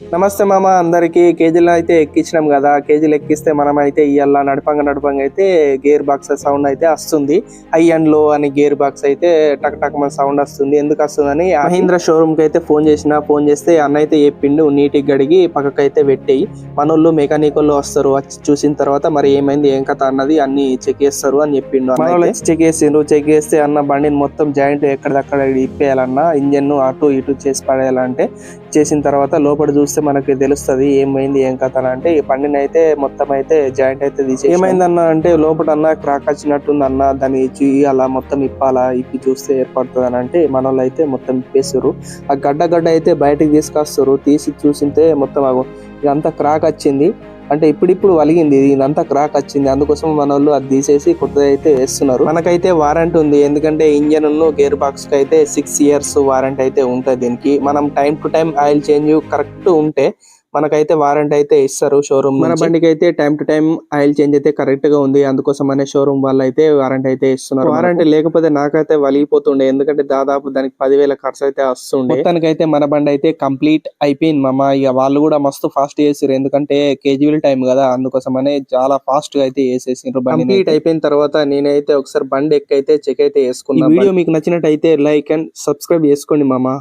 నమస్తే మామ అందరికి. కేజీలు అయితే ఎక్కించినాం కదా. కేజీలు ఎక్కిస్తే మనం అయితే ఇవాళ నడపంగా అయితే గేర్ బాక్స్ సౌండ్ అయితే వస్తుంది. హై అండ్ లో అని గేర్ బాక్స్ అయితే టక్ టక్ మన సౌండ్ వస్తుంది. ఎందుకు వస్తుందని మహీంద్ర షోరూమ్ కి అయితే ఫోన్ చేస్తే అన్న అయితే చెప్పిండు, నీటికి గడిగి పక్కకు అయితే పెట్టేయి, మనోళ్ళు మెకానిక్ వాళ్ళు వస్తారు, వచ్చి చూసిన తర్వాత మరి ఏమైంది ఏం కథ అన్నది అన్ని చెక్ చేస్తారు అని చెప్పిండు. మనోళ్ళు చెక్ చేస్తే అన్న బండిని మొత్తం జాయింట్ ఎక్కడక్కడ ఇప్పేయాలన్న, ఇంజన్ అటు ఇటు చేసి పడేయాలంటే చేసిన తర్వాత లోపల చూస్తే మనకి తెలుస్తుంది ఏమైంది ఏం కథ అంటే ఈ బండిని అయితే మొత్తం అయితే జాయింట్ అయితే తీసి ఏమైందన్న అంటే లోపల అన్న క్రాక్ వచ్చినట్టుంది అన్న, దాన్ని అలా మొత్తం ఇప్పి చూస్తే ఏర్పడుతుంది అని అంటే మన వాళ్ళు అయితే మొత్తం ఇప్పేస్తారు. ఆ గడ్డ అయితే బయటకు తీసుకొస్తారు, తీసి చూసింటే మొత్తం ఇదంతా క్రాక్ వచ్చింది అంటే ఇప్పుడు వలిగింది, ఇదంతా క్రాక్ వచ్చింది. అందుకోసం మన వాళ్ళు అది తీసేసి కొత్తది అయితే వేస్తున్నారు. మనకైతే వారంటీ ఉంది, ఎందుకంటే ఇంజన్ గేర్ బాక్స్ కి అయితే 6 years వారంటీ అయితే ఉంటుంది. దీనికి మనం time to time oil change correct ఉంటే మనకైతే వారంటీ అయితే ఇస్తారు షోరూమ్. మన బండికి అయితే time to time oil change అయితే కరెక్ట్ గా ఉంది, అందుకోసం అనే షోరూమ్ వాళ్ళు అయితే వారంటీ అయితే ఇస్తున్నారు. వారంటీ లేకపోతే నాకైతే వలిగిపోతుండే, ఎందుకంటే దాదాపు దానికి 10,000 ఖర్చు అయితే వస్తుండే. మొత్తానికైతే మన బండి అయితే కంప్లీట్ అయిపోయింది మామ. ఇక వాళ్ళు కూడా మస్తు ఫాస్ట్ చేసారు, ఎందుకంటే కేజీవీల్ టైం కదా, అందుకోసం అనే చాలా ఫాస్ట్ గా అయితే వేసేసారు. కంప్లీట్ అయిపోయిన తర్వాత నేనైతే ఒకసారి బండి ఎక్కైతే చెక్ అయితే వేసుకున్నాను. వీడియో మీకు నచ్చినట్టయితే లైక్ అండ్ సబ్స్క్రైబ్ చేసుకోండి మామ.